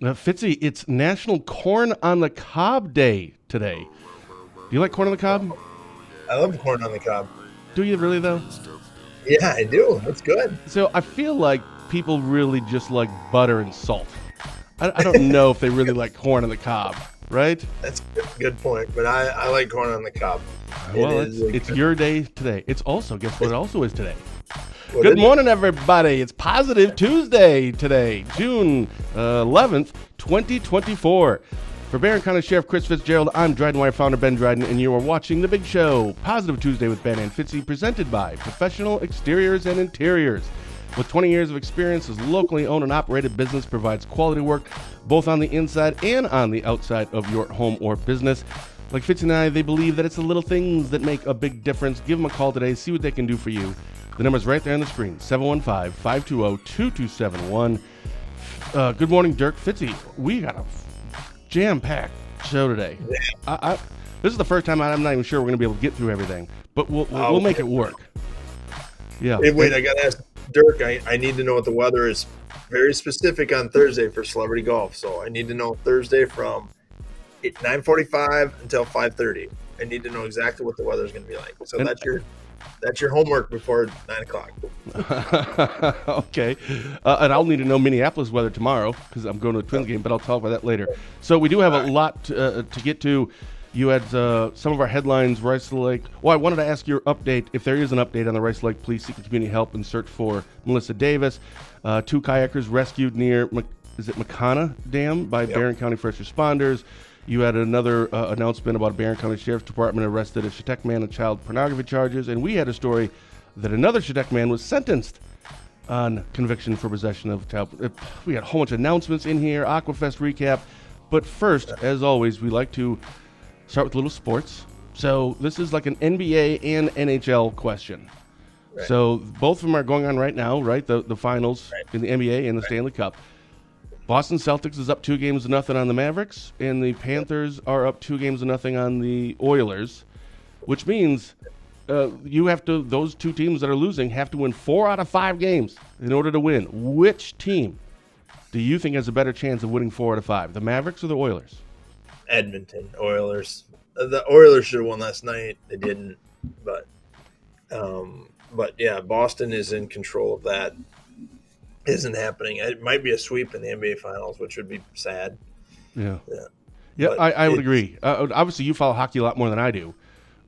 Fitzy, it's National Corn on the Cob Day today. Do you like corn on the cob? I love corn on the cob. Do you really, though? Yeah, I do. It's good. So I feel like people really just like butter and salt. I don't know if they really like corn on the cob, right? That's a good point. But I like corn on the cob. It Well, is it's your day today. It's also, guess what it also is today? what Good is it? morning, everybody. It's Positive Tuesday today, June 11th, 2024. For Barron County Sheriff Chris Fitzgerald, I'm Dryden Wire founder Ben Dryden, and you are watching The Big Show, Positive Tuesday with Ben and Fitzy, presented by Professional Exteriors and Interiors. With 20 years of experience, this locally owned and operated business provides quality work both on the inside and on the outside of your home or business. Like Fitzy and I, they believe that it's the little things that make a big difference. Give them a call today, see what they can do for you. The number's right there on the screen, 715-520-2271. Good morning, Dirk. Fitzy, we got a jam-packed show today. This is the first time I'm not even sure we're going to be able to get through everything, but we'll make it work. Yeah. Hey, wait, I got to ask Dirk. I need to know what the weather is. Very specific on Thursday for celebrity golf. So I need to know Thursday from 9:45 until 5:30. I need to know exactly what the weather is going to be like. So that's your homework before 9 o'clock. Okay. And I'll need to know Minneapolis weather tomorrow because I'm going to a Twins game, but I'll talk about that later. So we do have a lot to get to. You had some of our headlines, Rice Lake. Well, I wanted to ask your update. If there is an update on the Rice Lake Police seeking community help and search for Melissa Davis. Two kayakers rescued near, is it McConna Dam by Barron County First Responders. You had another announcement about a Barron County Sheriff's Department arrested a Chetek man on child pornography charges. And we had a story that another Chetek man was sentenced on conviction for possession of child. We had a whole bunch of announcements in here, Aquafest recap. But first, as always, we like to start with a little sports. So this is like an NBA and NHL question. Right. So both of them are going on right now, right? The finals in the NBA and the Stanley Cup. Boston Celtics is up 2-0 on the Mavericks, and the Panthers are up 2-0 on the Oilers, which means those two teams that are losing have to win 4 out of 5 games in order to win. Which team do you think has a better chance of winning 4 out of 5, the Mavericks or the Oilers? Edmonton Oilers. The Oilers should have won last night. They didn't, but yeah, Boston is in control of that. Isn't happening. It might be a sweep in the NBA Finals, which would be sad. Yeah. I would agree. Obviously, you follow hockey a lot more than I do,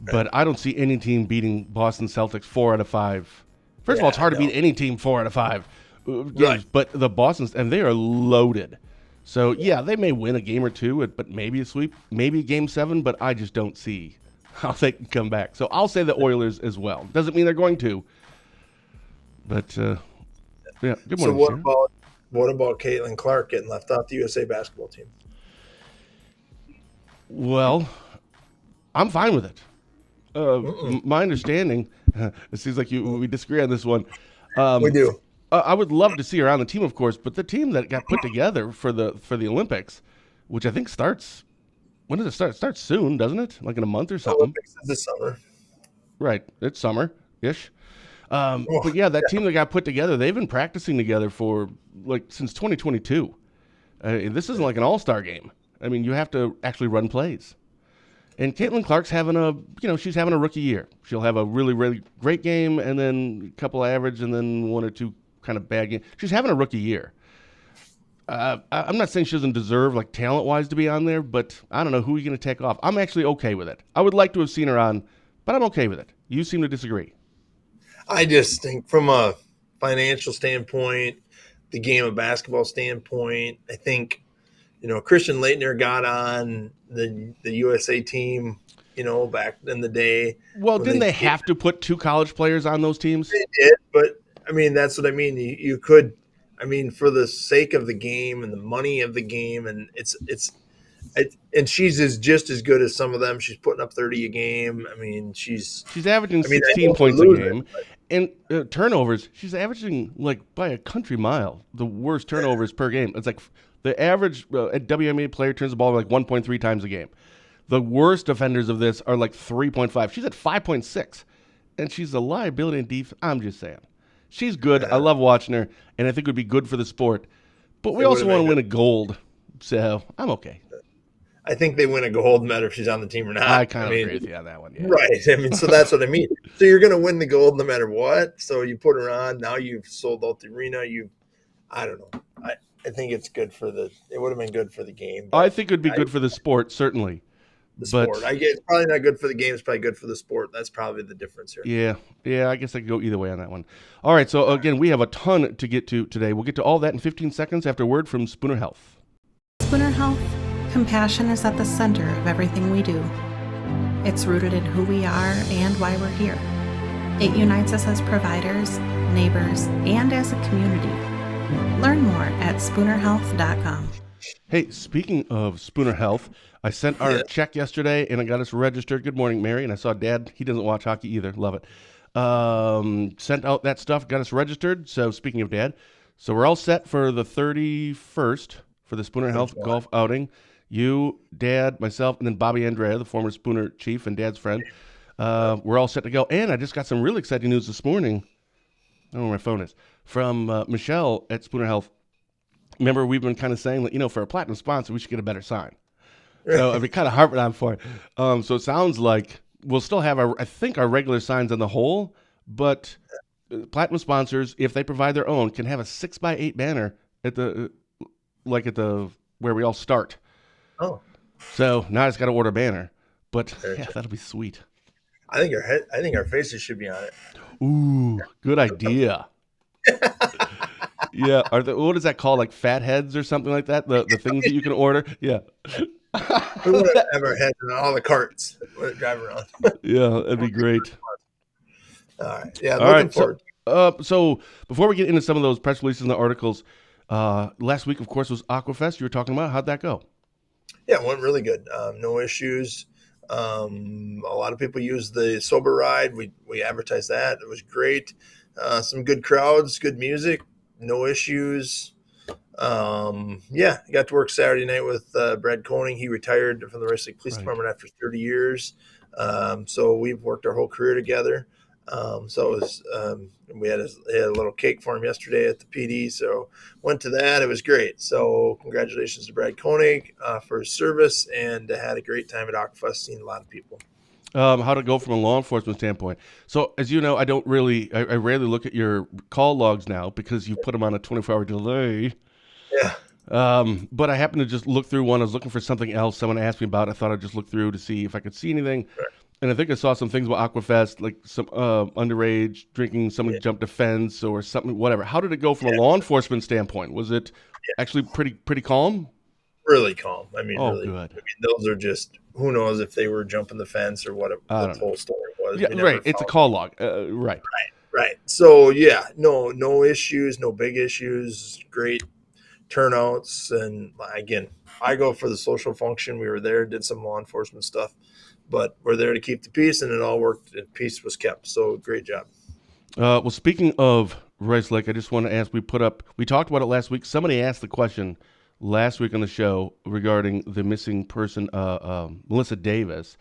but I don't see any team beating Boston Celtics 4 out of 5. First of all, it's hard to beat any team 4 out of 5 games, right. But the Boston's, and they are loaded. So, yeah, they may win a game or two, but maybe a sweep, maybe Game 7, but I just don't see how they can come back. So I'll say the Oilers as well. Doesn't mean they're going to, but yeah. Good morning. So what about Caitlin Clark getting left off the USA basketball team? Well, I'm fine with it. My understanding, it seems like we disagree on this one. We do. I would love to see her on the team, of course, but the team that got put together for the Olympics, which I think starts, when does it start? It starts soon, doesn't it? Like in a month or something. Olympics is this summer. Right. It's summer-ish. But yeah, that team that got put together, they've been practicing together for since 2022. This isn't like an all-star game. I mean, you have to actually run plays. And Caitlin Clark's she's having a rookie year. She'll have a really, really great game and then a couple average and then 1 or 2 kind of bad games. She's having a rookie year. I'm not saying she doesn't deserve, talent-wise, to be on there, but I don't know who you're going to take off. I'm actually okay with it. I would like to have seen her on, but I'm okay with it. You seem to disagree. I just think from a financial standpoint, the game of basketball standpoint, I think, Christian Laettner got on the USA team, back in the day. Well, didn't they have to put 2 college players on those teams? They did, but, I mean, that's what I mean. You could, for the sake of the game and the money of the game, and and she's just as good as some of them. She's putting up 30 a game. I mean, she's averaging 16 points a game. And turnovers, she's averaging, by a country mile, the worst turnovers per game. It's the average WNBA player turns the ball 1.3 times a game. The worst offenders of this are 3.5. She's at 5.6. And she's a liability in defense. I'm just saying. She's good. I love watching her. And I think it would be good for the sport. But we also want to win a gold. So I'm okay. I think they win a gold, no matter if she's on the team or I not. I kind of mean, agree with you on that one. Yeah. right. I mean, so that's what I mean. So you're going to win the gold no matter what. So you put her on. Now you've sold out the arena. I don't know. I think it's good for it would have been good for the game, I but think it would be good for the sport, certainly. the sport. But I get it's probably not good for the game. It's probably good for the sport. That's probably the difference here. yeah, I guess I could go either way on that one. All right, so again, we have a ton to get to today. We'll get to all that in 15 seconds after a word from Spooner Health. Spooner Health, compassion is at the center of everything we do. It's rooted in who we are and why we're here. It unites us as providers, neighbors, and as a community. Learn more at spoonerhealth.com. Hey, speaking of Spooner Health, I sent our check yesterday and I got us registered. Good morning, Mary. And I saw Dad. He doesn't watch hockey either. Love it. Sent out that stuff, got us registered. So speaking of Dad, so we're all set for the 31st for the Spooner Health golf outing. You, Dad, myself, and then Bobby Andrea, the former Spooner chief and Dad's friend. We're all set to go. And I just got some really exciting news this morning. I don't know where my phone is. From Michelle at Spooner Health. Remember, we've been kind of saying that, for a platinum sponsor, we should get a better sign. So I've been kind of harping on for it. So it sounds like we'll still have our regular signs on the whole, but platinum sponsors, if they provide their own, can have a 6x8 banner at the where we all start. Oh, so now I just got to order a banner, but yeah, that'll be sweet. I think our faces should be on it. Ooh, good idea. Yeah, what is that called? Like fat heads or something like that? The things that you can order? Yeah. We want to have our heads in all the carts when drive around. Yeah, that'd be great. All right. Yeah, all looking right, forward. So before we get into some of those press releases and the articles, last week, of course, was Aquafest you were talking about. How'd that go? Yeah, it went really good. No issues. A lot of people used the sober ride. We advertised that. It was great. Some good crowds, good music, no issues. Yeah, I got to work Saturday night with Brad Koenig. He retired from the Rice Lake Police Department after 30 years. So we've worked our whole career together. So it was, we had a little cake for him yesterday at the PD. So went to that. It was great. So congratulations to Brad Koenig for his service, and had a great time at Aquafest, seeing a lot of people. How to go from a law enforcement standpoint. So as you know, I rarely look at your call logs now because you put them on a 24-hour delay. Yeah. But I happened to just look through one. I was looking for something else someone asked me about. I thought I'd just look through to see if I could see anything. Right. And I think I saw some things about Aquafest, like some underage drinking, someone jumped a fence or something, whatever. How did it go from a law enforcement standpoint? Was it actually pretty calm? Really calm. I mean, really good. I mean, those are just, who knows if they were jumping the fence or what the whole story was. Yeah, right. It's a call log. Right. Right. So yeah, no issues, no big issues. Great turnouts, and again, I go for the social function. We were there, did some law enforcement stuff, but we're there to keep the peace, and it all worked. And peace was kept. So great job. Well, speaking of Rice Lake, I just want to ask. We talked about it last week. Somebody asked the question last week on the show regarding the missing person, Melissa Davis.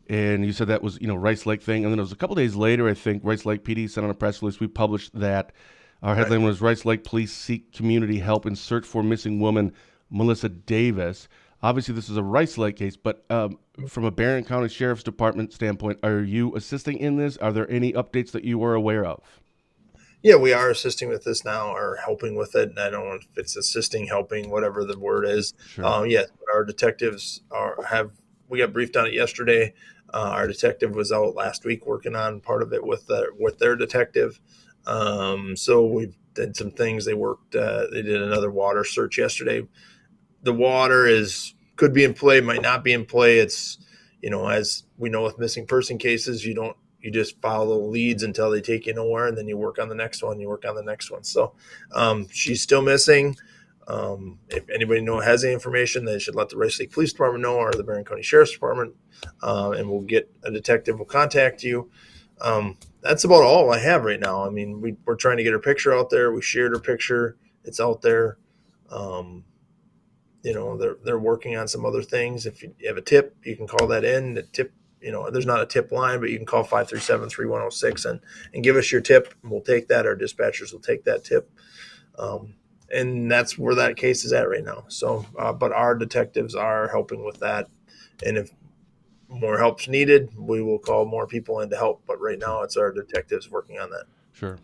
And you said that was, Rice Lake thing. And then it was a couple days later, I think, Rice Lake PD sent out a press release. We published that. Our headline was Rice Lake Police seek community help in search for missing woman, Melissa Davis. Obviously, this is a Rice Lake case, but from a Barron County Sheriff's Department standpoint, are you assisting in this? Are there any updates that you were aware of? Yeah, we are assisting with this now, or helping with it. And I don't know if it's assisting, helping, whatever the word is. Sure. Yes, our detectives we got briefed on it yesterday. Our detective was out last week working on part of it with their detective. So we did some things. They did another water search yesterday. The water could be in play, might not be in play. It's, as we know with missing person cases, you just follow the leads until they take you nowhere, and then you work on the next one. So she's still missing. If anybody has any information, they should let the Rice Lake Police Department know, or the Barron County Sheriff's Department, and we'll get a detective will contact you. That's about all I have right now. I mean, we're trying to get her picture out there. We shared her picture. It's out there. They're working on some other things. If you have a tip, you can call that in. The tip, there's not a tip line, but you can call 537-3106 and give us your tip, and we'll take that. Our dispatchers will take that tip. and that's where that case is at right now. So, but our detectives are helping with that, and if more help's needed, we will call more people in to help. But right Sure. now, it's our detectives working on that. Sure.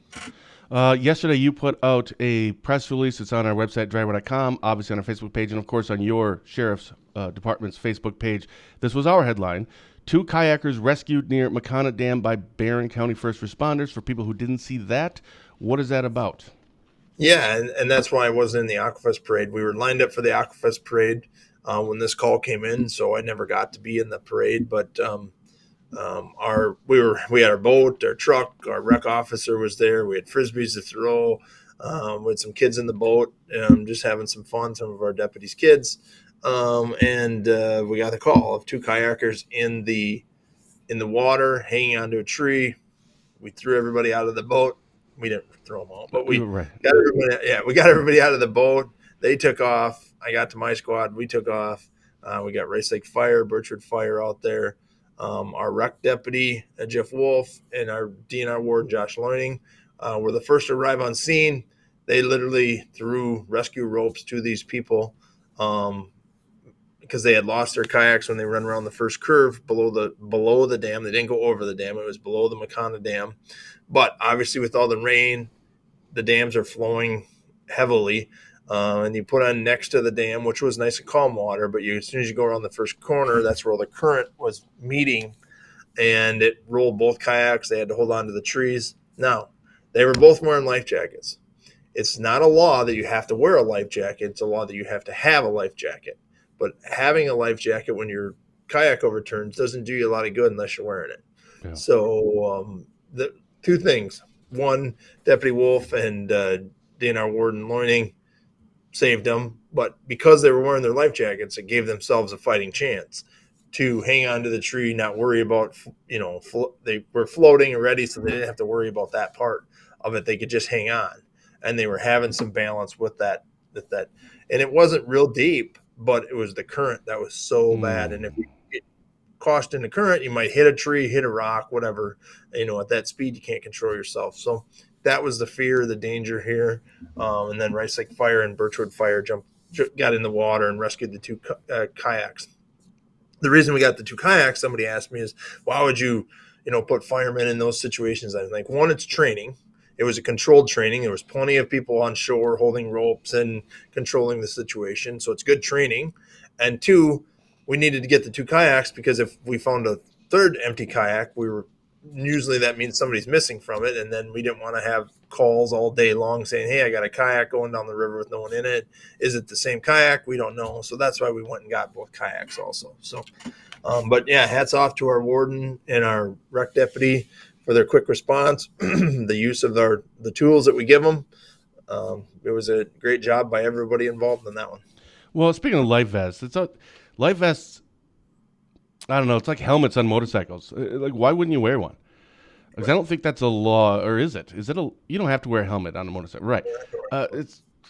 Yesterday, you put out a press release. It's on our website, driver.com, obviously on our Facebook page, and of course on your sheriff's department's Facebook page. This was our headline: 2 kayakers rescued near McConnell Dam by Barron County first responders. For people who didn't see that, what is that about? Yeah, and that's why I wasn't in the Aquafest parade. We were lined up for the Aquafest parade when this call came in, so I never got to be in the parade. But we had our boat, our truck, our rec officer was there. We had frisbees to throw. We had some kids in the boat, just having some fun. Some of our deputies' kids, and we got the call of 2 kayakers in the water, hanging onto a tree. We threw everybody out of the boat. We didn't throw them out, but we Right. got everybody. Yeah, we got everybody out of the boat. They took off. I got to my squad. We took off. We got Rice Lake Fire, Birchwood Fire out there. Our rec deputy, Jeff Wolf, and our DNR warden, Josh Learning, were the first to arrive on scene. They literally threw rescue ropes to these people because they had lost their kayaks when they run around the first curve below the dam. They didn't go over the dam; it was below the McConnell Dam. But obviously, with all the rain, the dams are flowing heavily, and you put on next to the dam, which was nice and calm water. But as soon as you go around the first corner, that's where the current was meeting, and it rolled both kayaks. They had to hold on to the trees. Now, they were both wearing life jackets. It's not a law that you have to wear a life jacket. It's a law that you have to have a life jacket. But having a life jacket when your kayak overturns doesn't do you a lot of good unless you're wearing it. Yeah. So the 2 things: one, Deputy Wolf and DNR Warden Loining saved them, but because they were wearing their life jackets, it gave themselves a fighting chance to hang on to the tree, not worry about, they were floating already, so they didn't have to worry about that part of it. They could just hang on, and they were having some balance with that, and it wasn't real deep, but it was the current that was so bad. And if you get caught in the current, you might hit a tree, hit a rock, whatever. At that speed, you can't control yourself. So that was the fear, the danger here. And then Rice Lake Fire and Birchwood Fire got in the water and rescued the 2 kayaks. The reason we got the 2 kayaks, somebody asked me, is why would you, put firemen in those situations? I think, one, it's training. It was a controlled training. There was plenty of people on shore holding ropes and controlling the situation. So it's good training. And 2, we needed to get the 2 kayaks because if we found a third empty kayak, usually that means somebody's missing from it. And then we didn't want to have calls all day long saying, hey, I got a kayak going down the river with no one in it. Is it the same kayak? We don't know. So that's why we went and got both kayaks also. So, but yeah, hats off to our warden and our rec deputy for their quick response, the use of the tools that we give them. It was a great job by everybody involved in that one. Well, speaking of life vests, life vests. I don't know. It's like helmets on motorcycles. Like, why wouldn't you wear one? Because I don't think that's a law, or is it? Is it a? You don't have to wear a helmet on a motorcycle, right? And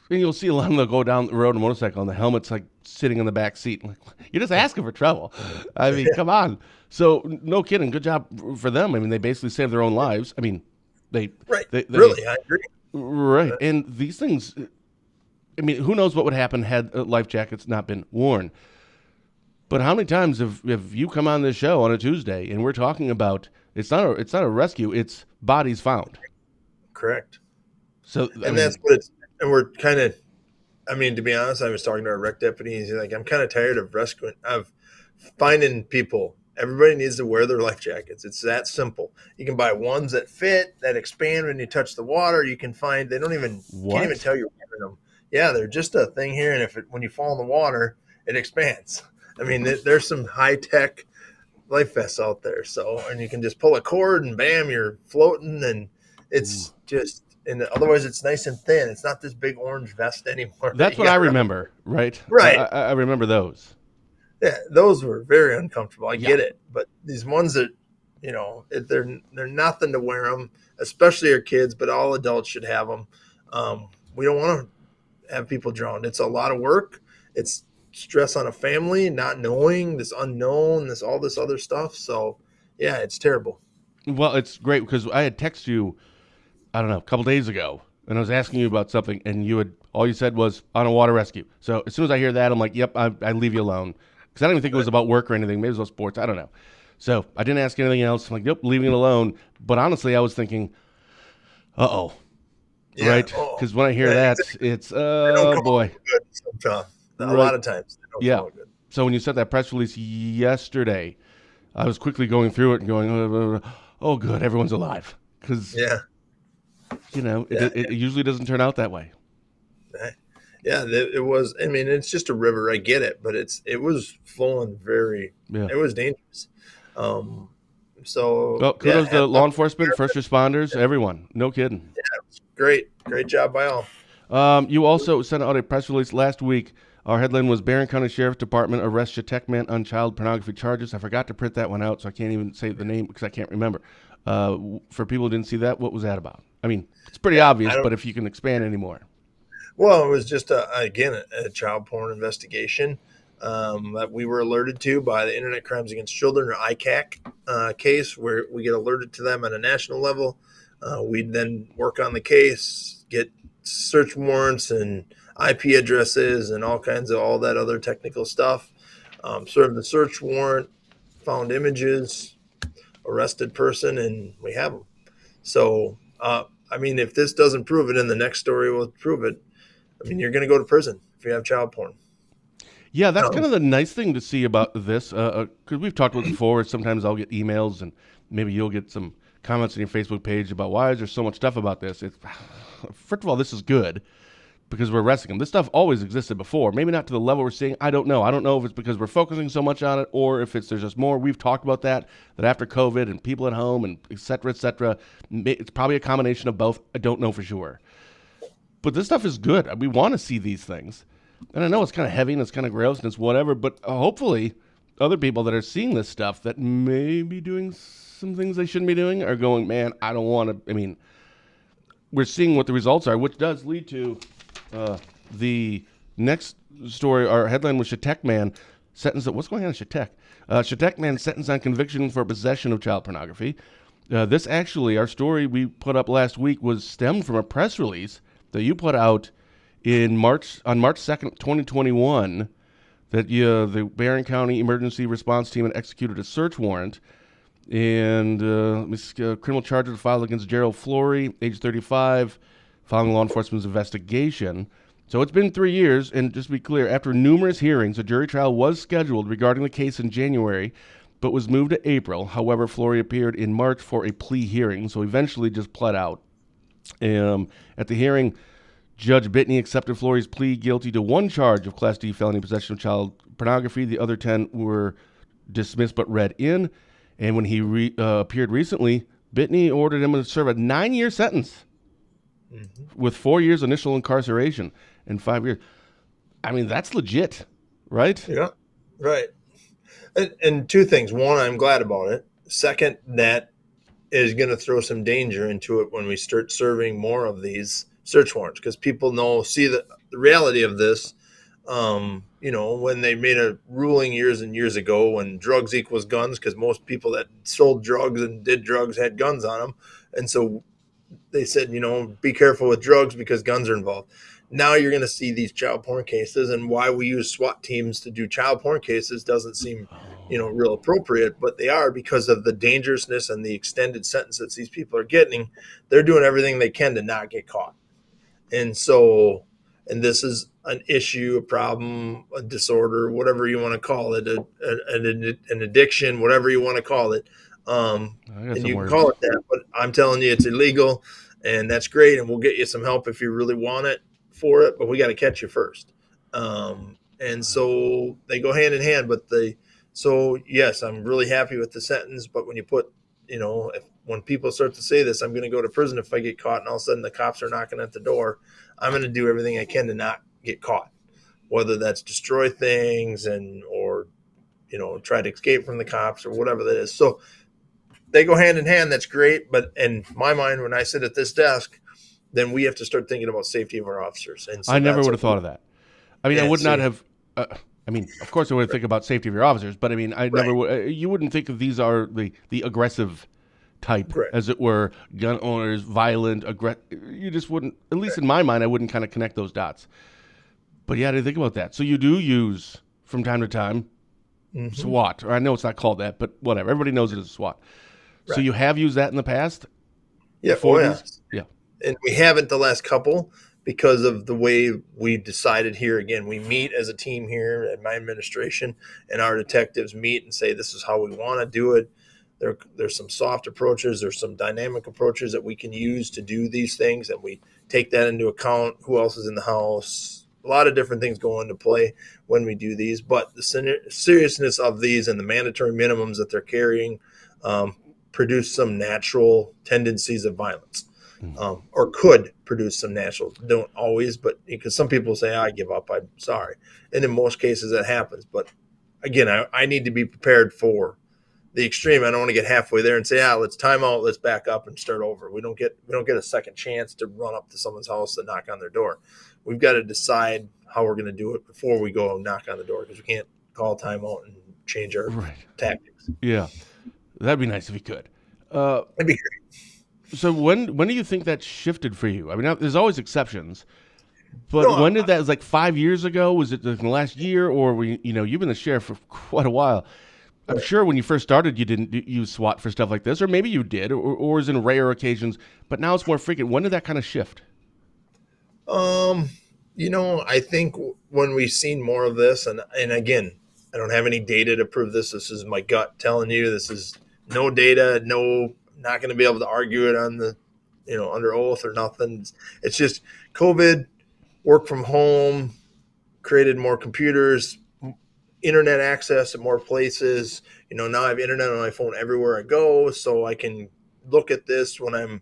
you'll see a lot of them go down the road on a motorcycle, and the helmet's like sitting in the back seat. Like, you're just asking for trouble. I mean, come on. So, no kidding. Good job for them. I mean, they basically saved their own lives. I mean, Right. They Really, I agree. right. And these things. I mean, who knows what would happen had life jackets not been worn? But how many times have you come on this show on a Tuesday and we're talking about it's not a rescue, it's bodies found. Correct. So that's what it's, and we're kind of, to be honest, I was talking to our rec deputy. He's like, I'm kind of tired of finding people. Everybody needs to wear their life jackets. It's that simple. You can buy ones that fit, that expand when you touch the water. You can find, they can't even tell you're wearing them. Yeah, they're just a thing here. And when you fall in the water, it expands. I mean, there's some high-tech life vests out there. So, and you can just pull a cord and bam, you're floating, and it's just, and otherwise it's nice and thin. It's not this big orange vest anymore. That's what I remember, right? Right. I remember those. Yeah, those were very uncomfortable. I get it. But these ones that, they're nothing to wear them, especially our kids, but all adults should have them. We don't want to have people drowned. It's a lot of work. It's stress on a family, not knowing this unknown, all this other stuff. So yeah, it's terrible. Well, it's great because I had texted you, I don't know, a couple days ago and I was asking you about something, and all you said was on a water rescue. So as soon as I hear that, I'm like, yep, I leave you alone, because I don't even think it was about work or anything. Maybe it was about sports. I don't know. So I didn't ask anything else. I'm like, nope, leaving it alone. But honestly, I was thinking, uh-oh, Yeah. right? Oh, Because when I hear yeah, that, exactly. it's, They don't come boy. out good sometimes. A Right. lot of times they don't Yeah. come out good. So when you sent that press release yesterday, I was quickly going through it and going, oh, good, everyone's alive. Because, Yeah. it usually doesn't turn out that way. Yeah, it was. I mean, it's just a river. I get it, but it was flowing Yeah. It was dangerous. So Well, yeah, kudos to law enforcement, first responders, everyone. No kidding. great job by all. You also sent out a press release last week. Our headline was Barron County Sheriff's Department arrests Chetek man on child pornography charges. I forgot to print that one out, so I can't even say the name because I can't remember. For people who didn't see that, what was that about? I mean, it's pretty obvious, but if you can expand any more. Well, it was just a child porn investigation that we were alerted to by the Internet Crimes Against Children, or ICAC case, where we get alerted to them at a national level. We then work on the case, get search warrants and IP addresses and all that other technical stuff. Serve the search warrant, found images, arrested person, and we have them. So, I mean, if this doesn't prove it, and the next story will prove it, I mean, you're going to go to prison if you have child porn. Yeah, that's kind of the nice thing to see about this, because we've talked about it before. Sometimes I'll get emails, and maybe you'll get some comments on your Facebook page about why is there so much stuff about this. First of all, this is good because we're arresting them. This stuff always existed before. Maybe not to the level we're seeing. I don't know. I don't know if it's because we're focusing so much on it or if there's just more. We've talked about that after COVID and people at home and et cetera, it's probably a combination of both. I don't know for sure. But this stuff is good. We want to see these things. And I know it's kind of heavy and it's kind of gross and it's whatever, but hopefully other people that are seeing this stuff that may be doing some things they shouldn't be doing are going, man, I don't want to. I mean, we're seeing what the results are, which does lead to the next story. Our headline was Chetek man sentenced. What's going on in Chetek? Chetek man sentenced on conviction for possession of child pornography. This actually, our story we put up last week was stemmed from a press release that you put out on March 2nd, 2021, that the Barron County Emergency Response Team had executed a search warrant, and criminal charges were filed against Gerald Flory, age 35, following law enforcement's investigation. So it's been 3 years, and just to be clear, after numerous hearings, a jury trial was scheduled regarding the case in January, but was moved to April. However, Flory appeared in March for a plea hearing, so eventually just pled out. At the hearing, Judge Bitney accepted Flory's plea guilty to one charge of Class D felony possession of child pornography. The other 10 were dismissed but read in. And when he appeared recently, Bitney ordered him to serve a 9-year sentence with 4 years initial incarceration and 5 years. I mean, that's legit, right? Yeah, right. And two things. One, I'm glad about it. Second, that is going to throw some danger into it when we start serving more of these search warrants, because people see the reality of this. When they made a ruling years and years ago when drugs equals guns, because most people that sold drugs and did drugs had guns on them. And so they said, be careful with drugs because guns are involved. Now you're going to see these child porn cases, and why we use SWAT teams to do child porn cases doesn't seem, real appropriate, but they are because of the dangerousness and the extended sentences these people are getting. They're doing everything they can to not get caught. And so, and this is an issue, a problem, a disorder, whatever you want to call it, an addiction, whatever you want to call it. And you can call it that, but I'm telling you, it's illegal, and that's great. And we'll get you some help if you really want it for it, but we got to catch you first. And so they go hand in hand, so yes, I'm really happy with the sentence, but when you put, when people start to say this, I'm going to go to prison if I get caught, and all of a sudden the cops are knocking at the door, I'm going to do everything I can to not get caught, whether that's destroy things or try to escape from the cops or whatever that is. So they go hand in hand. That's great. But in my mind, when I sit at this desk, then we have to start thinking about safety of our officers. And so I never would have thought of that. I mean, I would not have. Of course, I would think about safety of your officers, but I mean, never would. You wouldn't think of these are the aggressive type, Correct. as it were, gun owners, violent, aggressive. You just wouldn't, at least in my mind, I wouldn't kind of connect those dots. But yeah, I didn't think about that. So you do use, from time to time, SWAT, or I know it's not called that, but whatever. Everybody knows it as SWAT. So Right. you have used that in the past? Yeah. Before Oh, yeah. these? Yeah. And we haven't the last couple because of the way we decided here. Again, we meet as a team here at my administration, and our detectives meet and say, this is how we want to do it. There's some soft approaches, there's some dynamic approaches that we can use to do these things, and we take that into account. Who else is in the house? A lot of different things go into play when we do these, but the seriousness of these and the mandatory minimums that they're carrying produce some natural tendencies of violence. Or could produce some natural, don't always, but because some people say, I give up, I'm sorry. And in most cases that happens. But again, I need to be prepared for the extreme. I don't want to get halfway there and say, let's time out, let's back up and start over. We don't get a second chance to run up to someone's house and knock on their door. We've got to decide how we're going to do it before we go and knock on the door, because we can't call timeout and change our tactics. Yeah. That'd be nice if you could. That'd be great. So when do you think that shifted for you? I mean, there's always exceptions, but No, when did that? Was like 5 years ago? Was it in the last year, or you've been the sheriff for quite a while? I'm sure when you first started, you didn't use SWAT for stuff like this, or maybe you did, or was in rare occasions. But now it's more frequent. When did that kind of shift? I think when we've seen more of this, and again, I don't have any data to prove this. This is my gut telling you. This is no data, not going to be able to argue it on the, under oath or nothing. It's just COVID, work from home, created more computers, internet access at more places. Now I have internet on my phone everywhere I go, so I can look at this when I'm,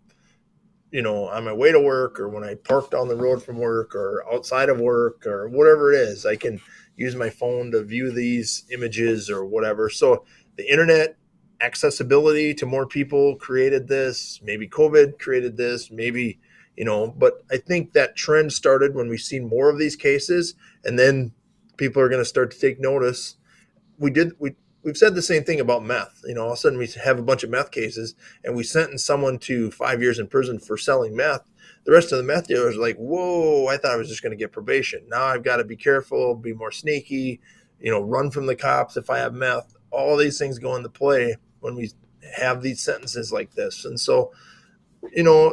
on my way to work, or when I park down the road from work, or outside of work, or whatever it is. I can use my phone to view these images or whatever. So the internet accessibility to more people created this. Maybe COVID created this. Maybe, but I think that trend started when we've seen more of these cases, and then people are going to start to take notice. We've said the same thing about meth. All of a sudden we have a bunch of meth cases, and we sentence someone to 5 years in prison for selling meth. The rest of the meth dealers are like, whoa, I thought I was just going to get probation. Now I've got to be careful, be more sneaky, run from the cops if I have meth. All these things go into play when we have these sentences like this. And so,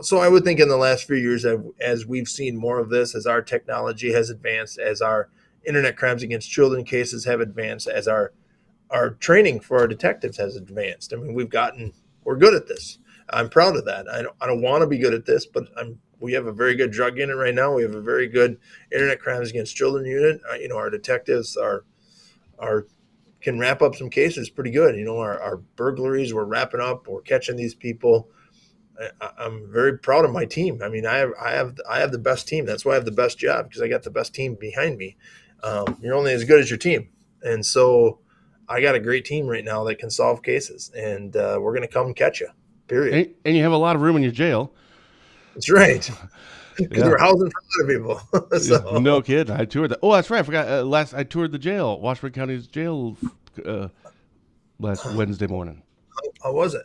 so I would think in the last few years, as we've seen more of this, as our technology has advanced, as our internet crimes against children cases have advanced, as our training for our detectives has advanced. I mean, we're good at this. I'm proud of that. I don't want to be good at this, but we have a very good drug unit right now. We have a very good internet crimes against children unit. Our detectives can wrap up some cases pretty good. Our burglaries, we're wrapping up, we're catching these people. I'm very proud of my team. I mean, I have the best team. That's why I have the best job, because I got the best team behind me. You're only as good as your team. And so I got a great team right now that can solve cases, and we're going to come catch you, period. And you have a lot of room in your jail. That's right. Because we're housing for other people. So. Yeah, no kidding. I toured that. Oh, that's right. I forgot. I toured the jail, Washburn County's jail, last Wednesday morning. How was it?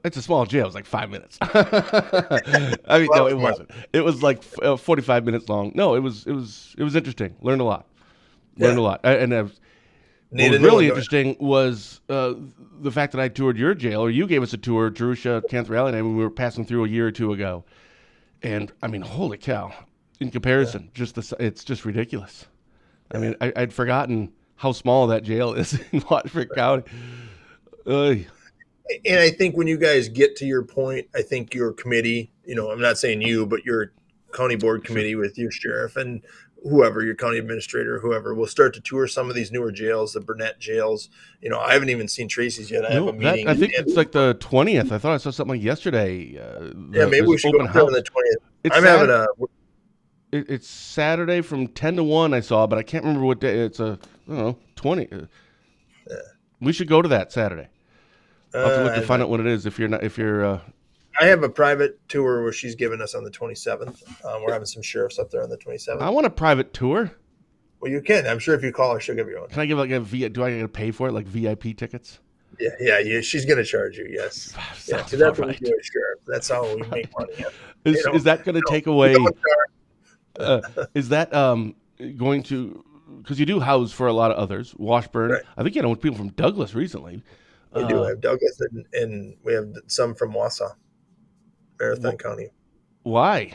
It's a small jail. It was like 5 minutes. I mean, no, it wasn't. It was like 45 minutes long. No, it was interesting. Learned a lot. Learned a lot. And what was really interesting was the fact that I toured your jail, or you gave us a tour, Jerusha, 10th Rally, and we were passing through a year or two ago. And I mean, holy cow! In comparison, it's just ridiculous. I mean, I'd forgotten how small that jail is in Washburn County. And I think when you guys get to your point, I think your committee, I'm not saying you, but your county board committee with your sheriff and whoever, your county administrator, whoever, will start to tour some of these newer jails, the Burnett jails. I haven't even seen Tracy's yet. I have a meeting. I think it's like the 20th. I thought I saw something like yesterday. Maybe we should go there on the 20th. It's Saturday from 10 to 1 I saw, but I can't remember what day. It's 20. We should go to that Saturday. I'll have to look to find out what it is if you're I have a private tour where she's giving us on the 27th. We're having some sheriffs up there on the 27th. I want a private tour. Well, you can. I'm sure if you call her, she'll give you one. Can I give do I got to pay for it, like VIP tickets? Yeah. She's gonna charge you. Yes. Yeah, Sounds because that's about what we right. do at Sheriff. That's how we make money. Is that going to take We away? don't charge. Uh, is that going to? Because you do house for a lot of others. Washburn. Right. I think you know people from Douglas recently. We do Uh, have Douglas, and we have some from Wausau, Marathon wh- County. why?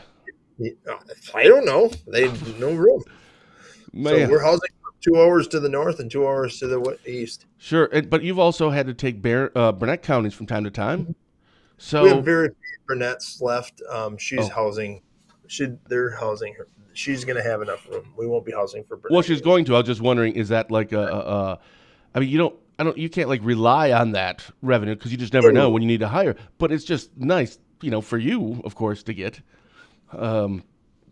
I don't know. They no room. So Man, we're housing 2 hours to the north and 2 hours to the east. sure. But you've also had to take Burnett counties from time to time. We have So, very few Burnett's left. She's oh, housing. They're housing her. She's going to have enough room. We won't be housing for well, Burnett she's anymore. going to. I was just wondering, is that like a I mean, you don't. I don't. You can't like rely on that revenue because you just never know when you need to hire. But it's just nice, for you, of course, to get. Um,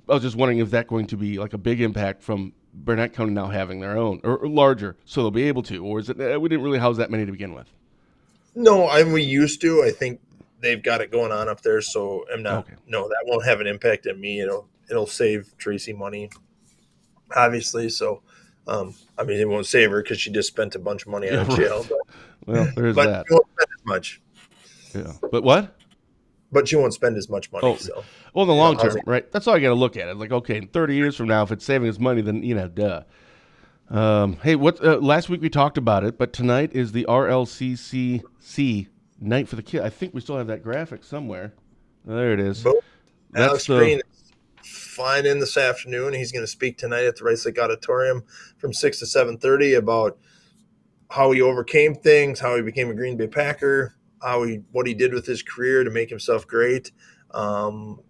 I was just wondering if that's going to be like a big impact from Burnett County now having their own or larger, so they'll be able to, or is it we didn't really house that many to begin with? No, we used to. I think they've got it going on up there, so I'm not. Okay. No, that won't have an impact on me. It'll save Tracy money, obviously. So, I mean, it won't save her because she just spent a bunch of money Yeah. on Right. jail, Well, there's but that. she won't spend as much. Yeah. But what? But she won't spend as much money. Oh, So, well, in the long term, housing. right? That's all you got to look at. It like, okay, in 30 years from now, if it's saving us money, then duh. Hey, what? Last week we talked about it, but tonight is the RLCCC night for the kid. I think we still have that graphic somewhere. There it is. Boom. That's Alex the. Green is flying in this afternoon. He's going to speak tonight at the Rice Lake Auditorium from 6 to 7:30 about how he overcame things, how he became a Green Bay Packer, what he did with his career to make himself great.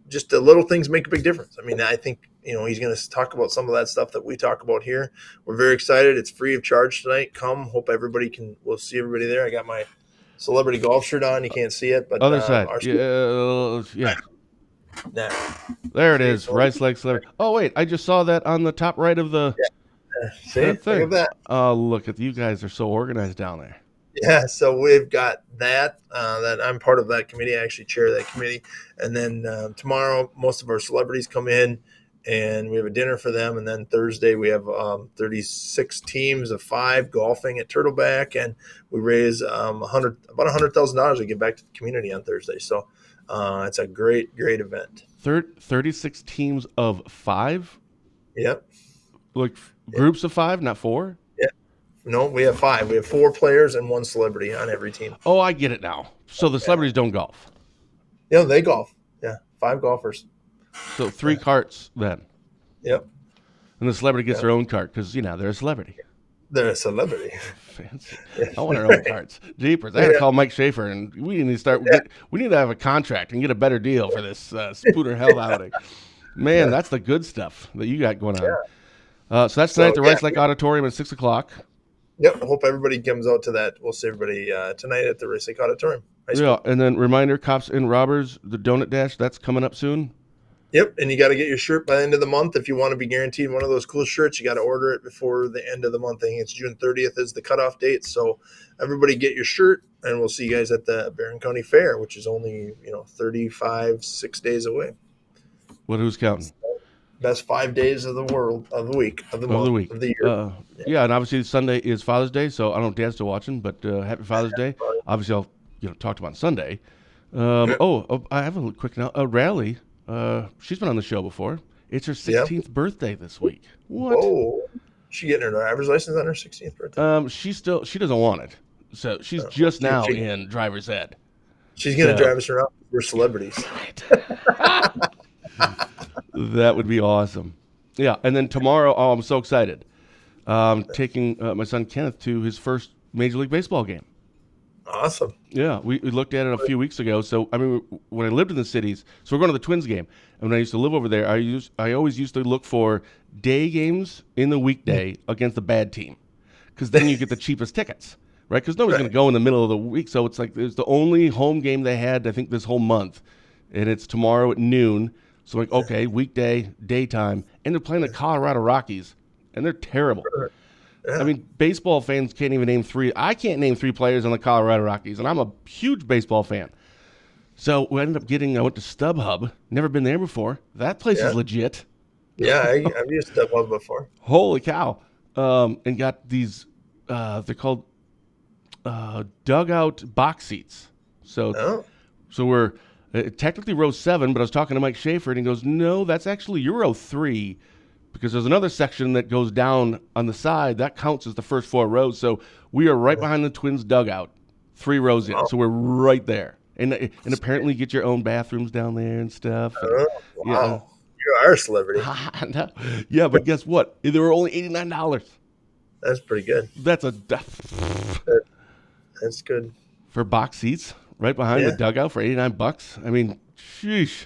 Just the little things make a big difference. I mean, I think he's going to talk about some of that stuff that we talk about here. We're very excited. It's free of charge tonight. Come, hope everybody can. We'll see everybody there. I got my celebrity golf shirt on. You can't see it, but Other side. Yeah. Nah. There it See, is. so- Rice Lake Celebrity. Oh, wait. I just saw that on the top right of the See, that look thing. at that. Oh, look at you guys are so organized down there. Yeah, so we've got that. That I'm part of that committee. I actually chair that committee. And then tomorrow, most of our celebrities come in, and we have a dinner for them. And then Thursday, we have 36 teams of 5 golfing at Turtleback, and we raise about $100,000 to give back to the community on Thursday. So it's a great event. 36 teams of 5? Yep. Like groups of 5, not 4? No, we have 5. We have 4 players and 1 celebrity on every team. Oh, I get it now. So the celebrities don't golf. Yeah, they golf. Yeah, 5 golfers. So 3 carts then. Yep. And the celebrity gets their own cart because, they're a celebrity. They're a celebrity. Fancy. I want our own carts. Jeepers. I got to call Mike Schaefer, and we need to we need to have a contract and get a better deal for this Spooner Hell outing. Man, that's the good stuff that you got going on. So that's tonight at the Rice Lake Auditorium at 6 o'clock. Yep. I hope everybody comes out to that. We'll see everybody tonight at the Rice Lake Auditorium. Yeah, and then reminder, Cops and Robbers, the Donut Dash, that's coming up soon. Yep. And you got to get your shirt by the end of the month. If you want to be guaranteed one of those cool shirts, you got to order it before the end of the month. I think it's June 30th is the cutoff date. So everybody get your shirt, and we'll see you guys at the Barron County Fair, which is only, 6 days away. Who's counting? Best 5 days of the world, of the week, of the month, of the year. Yeah, and obviously Sunday is Father's Day, so I don't know if Dad's still watching, but happy Father's Day. Obviously, I'll talk about Sunday. I have a quick now. Rally. She's been on the show before. It's her 16th birthday this week. What? Oh, she getting her driver's license on her 16th birthday? She doesn't want it, so she's just now in driver's ed. She's gonna drive us around. We're celebrities. That would be awesome. Yeah, and then tomorrow, I'm so excited. Taking my son Kenneth to his first Major League Baseball game. Awesome. Yeah, we looked at it a few weeks ago. So, I mean, when I lived in the cities, so we're going to the Twins game. And when I used to live over there, I always used to look for day games in the weekday against the bad team, because then you get the cheapest tickets, right? Because nobody's going to go in the middle of the week. So it's like it's the only home game they had, I think, this whole month, and it's tomorrow at noon. So like, okay, weekday, daytime, and they're playing the Colorado Rockies, and they're terrible. Yeah. I mean, baseball fans can't even name 3. I can't name 3 players on the Colorado Rockies, and I'm a huge baseball fan. So we ended up I went to StubHub, never been there before. That place is legit. Yeah, I've used StubHub before. Holy cow. And got these, they're called dugout box seats. So Oh, we're technically row 7, but I was talking to Mike Schaefer, and he goes, no, that's actually your row 3, because there's another section that goes down on the side. That counts as the first 4 rows. So we are right behind the Twins dugout, 3 rows in. Wow. So we're right there. And apparently you get your own bathrooms down there and stuff. And, oh, wow. You are a celebrity. No. Yeah, but guess what? They were only $89. That's pretty good. That's That's good. for box seats right behind the dugout for $89. I mean, sheesh.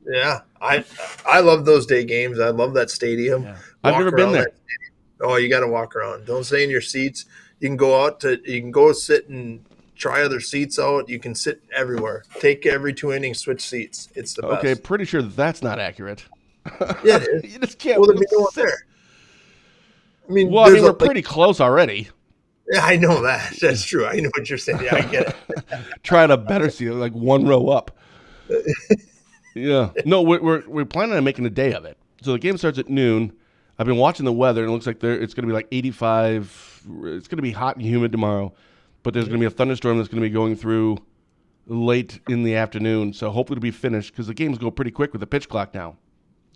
Yeah, I love those day games. I love that stadium. Yeah. I've Walk never been around there. that stadium. Oh, you got to walk around. Don't stay in your seats. You can go sit and try other seats out. You can sit everywhere. Take every 2 innings, switch seats. It's the best. Okay, pretty sure that's not accurate. Yeah, it is. You just can't. Well, there'd be no one there. I mean, Well, I mean, we're pretty close already. Yeah, I know that. That's true. I know what you're saying. Yeah, I get it. Trying to better see it, like 1 row up. Yeah. No, we're planning on making a day of it. So the game starts at noon. I've been watching the weather, and it looks like it's going to be like 85. It's going to be hot and humid tomorrow, but there's going to be a thunderstorm that's going to be going through late in the afternoon. So hopefully it'll be finished, because the games go pretty quick with the pitch clock now.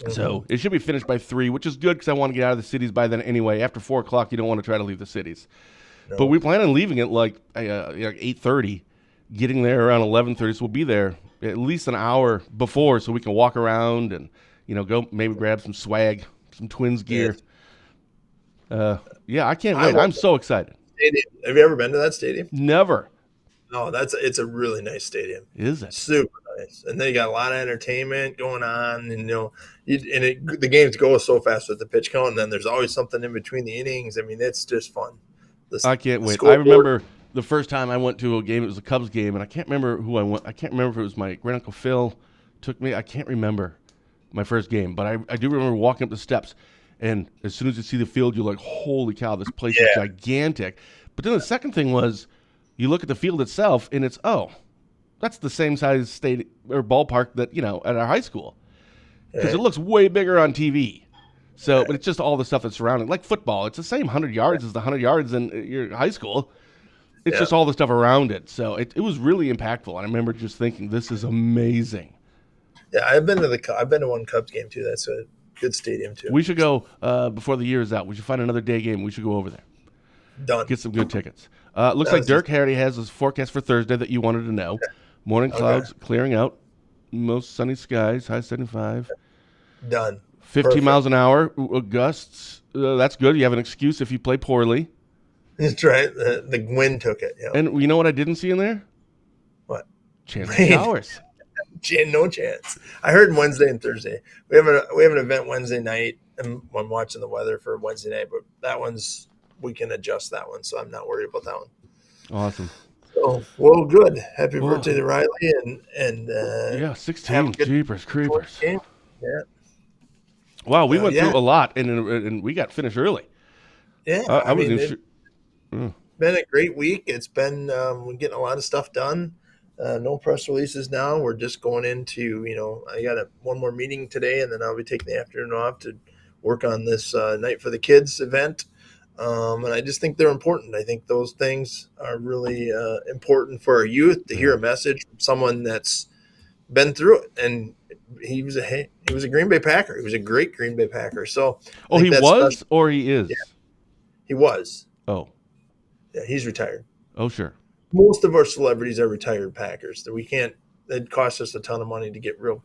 So it should be finished by 3, which is good because I want to get out of the cities by then anyway. After 4 o'clock, you don't want to try to leave the cities. No. But we plan on leaving at like 8:30, getting there around 11:30. So we'll be there at least an hour before, so we can walk around and go maybe grab some swag, some Twins gear. Yeah, I can't wait. I'm so excited. Stadium. Have you ever been to that stadium? Never. No, it's a really nice stadium. Is it? Super nice, and they got a lot of entertainment going on, and the games go so fast with the pitch count, and then there's always something in between the innings. I mean, it's just fun. I can't wait. I remember the first time I went to a game. It was a Cubs game, and I can't remember who I went. I can't remember if it was my great uncle Phil took me. I can't remember my first game, but I do remember walking up the steps, and as soon as you see the field, you're like, "Holy cow, this place is gigantic!" But then the second thing was, you look at the field itself, and it's that's the same size stadium or ballpark that at our high school, because it looks way bigger on TV. So, but it's just all the stuff that's surrounding, like football. It's the same 100 yards as the 100 yards in your high school. It's just all the stuff around it. So it was really impactful. And I remember just thinking, this is amazing. Yeah, I've been to one Cubs game too. That's a good stadium too. We should go before the year is out. We should find another day game. We should go over there. Done. Get some good tickets. Looks like Dirk already has his forecast for Thursday that you wanted to know. Morning clouds clearing out. Most sunny skies. High 75. Done. 15 miles an hour, gusts. That's good. You have an excuse if you play poorly. That's right. The wind took it. Yeah. And you know what I didn't see in there? What? Chance of showers. No chance. I heard Wednesday and Thursday. We have an event Wednesday night, and I'm watching the weather for Wednesday night. But that we can adjust that one, so I'm not worried about that one. Awesome. So well, good. Happy birthday to Riley and 16. Jeepers creepers. Yeah. Wow, we went through a lot, and we got finished early. Yeah, it's been a great week. It's been we're getting a lot of stuff done. No press releases now. We're just going into I got one more meeting today, and then I'll be taking the afternoon off to work on this Night for the Kids event. And I just think they're important. I think those things are really important for our youth to hear a message from someone that's been through it. And he was a Green Bay Packer. He was a great Green Bay Packer. So he was special. Or he is? Yeah, he was. Oh. Yeah, he's retired. Oh, sure. Most of our celebrities are retired Packers. It costs us a ton of money to get real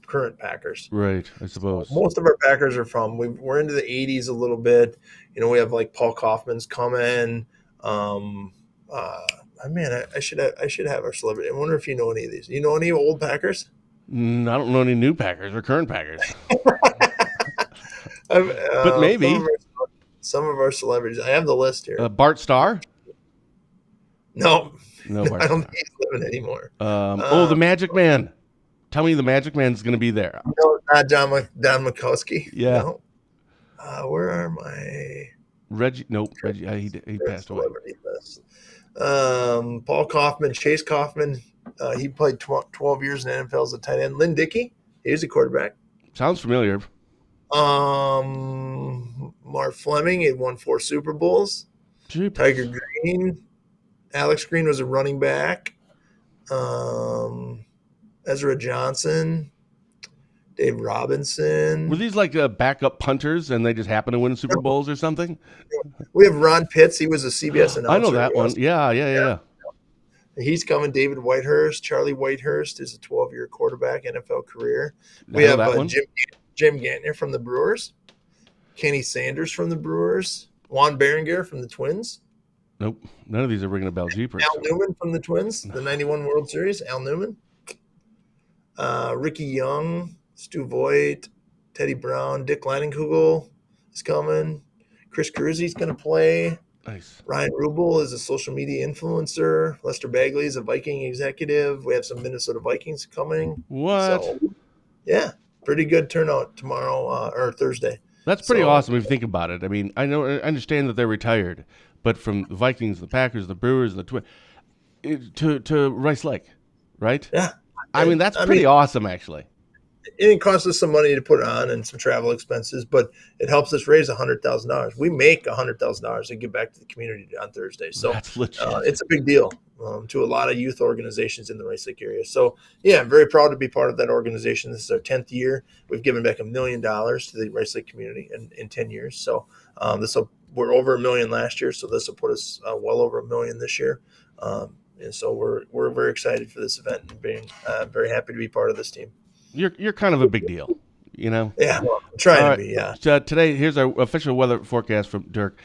current Packers. Right, I suppose. Most of our Packers are we're into the 80s a little bit. We have like Paul Kaufman's coming. I should have our celebrity. I wonder if you know any of these. You know any old Packers? I don't know any new Packers or current Packers. But maybe some of our celebrities. I have the list here. Bart Starr? No, Bart I don't think he's living anymore. The Magic Man. Tell me the Magic Man's going to be there. No, not Don Mikowski. Yeah. No. Where are my Reggie? Nope. Reggie. He passed away. Paul Kaufman, Chase Kaufman. He played 12 years in the NFL as a tight end. Lynn Dickey. He was a quarterback. Sounds familiar. Mark Fleming. He won 4 Super Bowls. Jeepers. Tiger Green. Alex Green was a running back. Ezra Johnson, Dave Were Robinson. these like backup punters and they just happen to win Super Bowls or something? We have Ron Pitts. He was a CBS I know announcer. that one. Yeah. He's coming. David Whitehurst. Charlie Whitehurst is a 12-year quarterback, NFL career. I We know have that one. Jim Gantner from the Brewers. Kenny Sanders from the Brewers. Juan Berenguer from the Twins. Nope. None of these are ringing a bell. Jeepers. Al Newman from the Twins, the 91 World Series. Al Newman. Ricky Young, Stu Voigt, Teddy Brown, Dick Leinenkugel is coming. Chris Cruzy's going to play. Nice. Ryan Rubel is a social media influencer. Lester Bagley is a Viking executive. We have some Minnesota Vikings coming. What? So, yeah, pretty good turnout tomorrow or Thursday. That's pretty awesome if you think about it. I mean, I understand that they're retired, but from the Vikings, the Packers, the Brewers, the Twins, to Rice Lake, right? Yeah. I mean, that's pretty awesome, actually. It costs us some money to put on and some travel expenses, but it helps us raise $100,000. We make $100,000 and give back to the community on Thursday. So that's legit. It's a big deal to a lot of youth organizations in the Rice Lake area. So, yeah, I'm very proud to be part of that organization. This is our 10th year. We've given back $1 million to the Rice Lake community in 10 years. So we're over $1 million last year, so this will put us well over $1 million this year. And so we're very excited for this event and being very happy to be part of this team. You're kind of a big deal, you know? Yeah, I'm trying to be, yeah. So today, here's our official weather forecast from Dirk.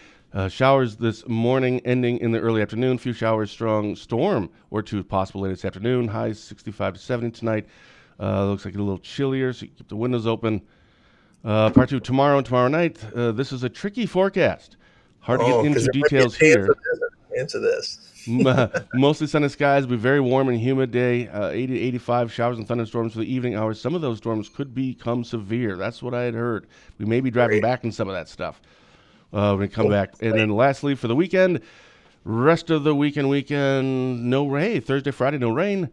Showers this morning, ending in the early afternoon. Few showers, strong storm or two possible later this afternoon. Highs 65 to 70 tonight. Looks like a little chillier, so you keep the windows open. Part two tomorrow and tomorrow night. This is a tricky forecast. Hard to get into details here. Into this. Mostly sunny skies, be very warm and humid day. 80 to 85 showers and thunderstorms for the evening hours. Some of those storms could become severe. That's what I had heard. We may be driving back in some of that stuff when we come back. And then lastly, for the weekend, rest of the weekend, no rain. Thursday, Friday, no rain.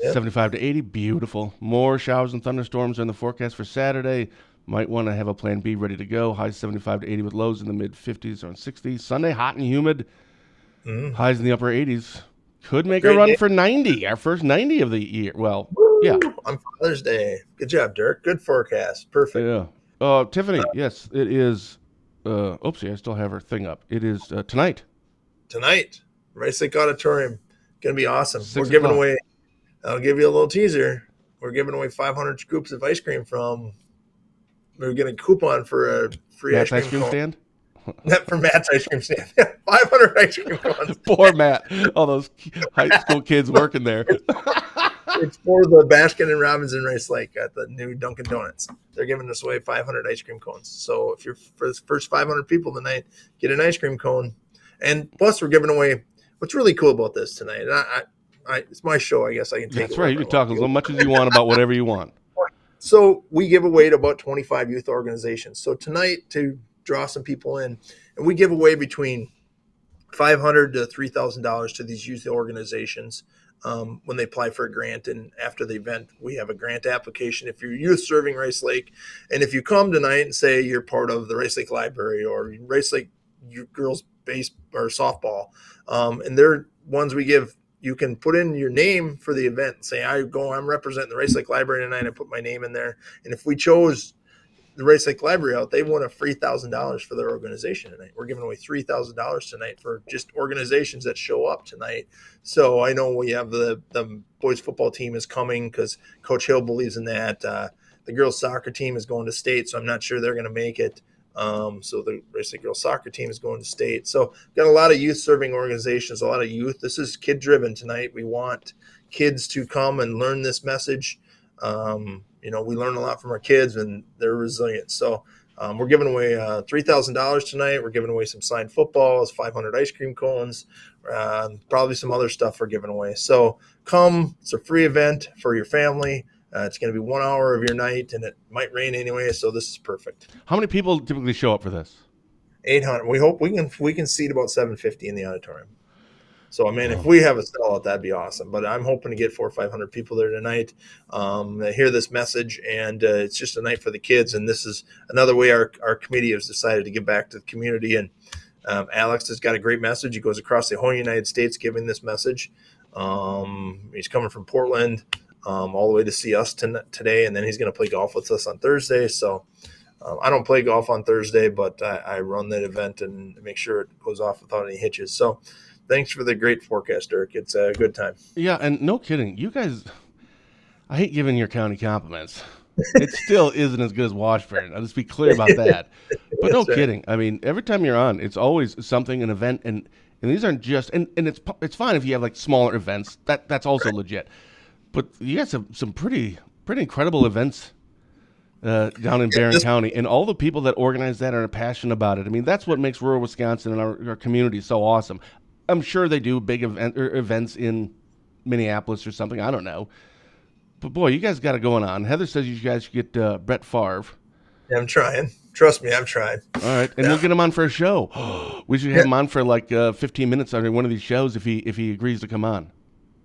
Yep. 75 to 80, beautiful. More showers and thunderstorms in the forecast for Saturday. Might want to have a plan B ready to go. Highs 75 to 80 with lows in the mid-50s or 60s. Sunday, hot and humid. Highs in the upper 80s. Could make a run for 90, our first 90 of the year. Well, yeah. On Father's Day. Good job, Dirk. Good forecast. Perfect. Yeah. Tiffany, yes, it is. Oopsie, I still have her thing up. It is tonight. Tonight, Rice Lake Auditorium. Going to be awesome. We're giving away, I'll give you a little teaser. We're giving away 500 scoops of ice cream we're getting a coupon for a free ice cream stand? Not for Matt's ice cream stand. 500 ice cream cones. Poor Matt. All those high school kids working there. It's for the Baskin and Robbins in Rice Lake at the new Dunkin' Donuts. They're giving us away 500 ice cream cones. So if you're for the first 500 people tonight, get an ice cream cone. And plus, we're giving away. What's really cool about this tonight? It's my show. I guess I can take. That's right. You can talk as much as you want about whatever you want. So we give away to about 25 youth organizations. So tonight, to draw some people in, and we give away between $500 to $3,000 to these youth organizations when they apply for a grant. And after the event, we have a grant application if you're youth serving Rice Lake. And if you come tonight and say you're part of the Rice Lake Library or Rice Lake girls base or softball, and they're ones we give, you can put in your name for the event. Say, I'm representing the Rice Lake Library tonight. I put my name in there. And if we chose the Rice Lake Library out, they won a free $1,000 for their organization tonight. We're giving away $3,000 tonight for just organizations that show up tonight. So I know we have the boys football team is coming because Coach Hill believes in that. The girls soccer team is going to state, so I'm not sure they're going to make it. So the Rice Lake girls soccer team is going to state. So got a lot of youth serving organizations, a lot of youth. This is kid driven tonight. We want kids to come and learn this message. We learn a lot from our kids and they're resilient. So we're giving away $3,000 tonight. We're giving away some signed footballs, 500 ice cream cones, probably some other stuff we're giving away. So come. It's a free event for your family. It's going to be 1 hour of your night, and it might rain anyway, so this is perfect. How many people typically show up for this? 800. We hope we can seat about 750 in the auditorium. So, if we have a sellout, that'd be awesome. But I'm hoping to get 400 or 500 people there tonight. They hear this message, and it's just a night for the kids. And this is another way our committee has decided to give back to the community. And Alex has got a great message. He goes across the whole United States giving this message. He's coming from Portland all the way to see us today, and then he's going to play golf with us on Thursday. So I don't play golf on Thursday, but I run that event and make sure it goes off without any hitches. So thanks for the great forecast, Dirk. It's a good time. Yeah, and no kidding. You guys, I hate giving your county compliments. It still isn't as good as Washburn. I'll just be clear about that. But no kidding. I mean, every time you're on, it's always something, an event, and these aren't just, and it's fine if you have like smaller events. That's also legit. But you guys have some pretty incredible events down in Barron County, and all the people that organize that are passionate about it. I mean, that's what makes rural Wisconsin and our community so awesome. I'm sure they do big events in Minneapolis or something. I don't know. But, boy, you guys got it going on. Heather says you guys should get Brett Favre. Yeah, I'm trying. Trust me, I'm trying. All right. And we'll get him on for a show. We should have him on for like 15 minutes on one of these shows if he agrees to come on.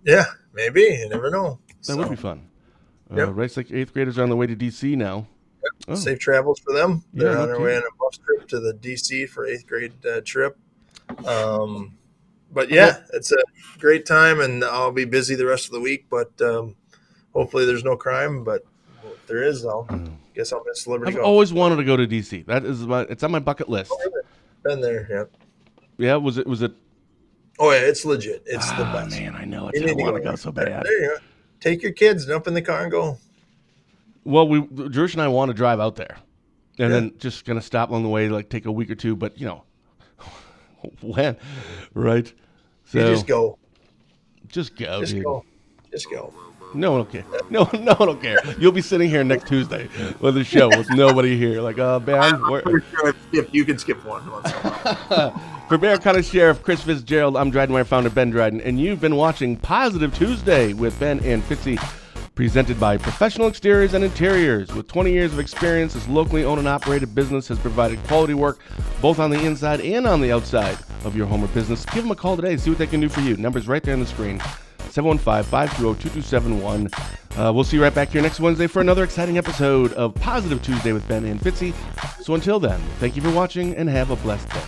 Yeah, maybe. You never know. That would be fun. Yep. Rice Lake 8th graders are on the way to D.C. now. Yep. Oh. Safe travels for them. They're on their way on a bus trip to the D.C. for 8th grade trip. But, yeah, it's a great time, and I'll be busy the rest of the week. But hopefully there's no crime. But if there is, guess I'll miss Celebrity Golf. I've always wanted to go to D.C. It's on my bucket list. Been there, yeah. Yeah, was it? Oh, yeah, it's legit. It's the best. Man, I know it. I want to go so bad. There you go. Take your kids, jump in the car, and go. Well, George and I want to drive out there, and then just gonna stop along the way, like take a week or two. But when, right? So you just go. Just go, Just dude. go. Just go. No one will care. No one will care. You'll be sitting here next Tuesday with the show with nobody here. Like, Ben, you can skip one once in a while. For Barron County Sheriff Chris Fitzgerald, I'm Drydenware founder Ben Dryden, and you've been watching Positive Tuesday with Ben and Fitzy, presented by Professional Exteriors and Interiors. With 20 years of experience, this locally owned and operated business has provided quality work both on the inside and on the outside of your home or business. Give them a call today, see what they can do for you. Number's right there on the screen, 715-520-2271. We'll see you right back here next Wednesday for another exciting episode of Positive Tuesday with Ben and Fitzy. So until then, thank you for watching and have a blessed day.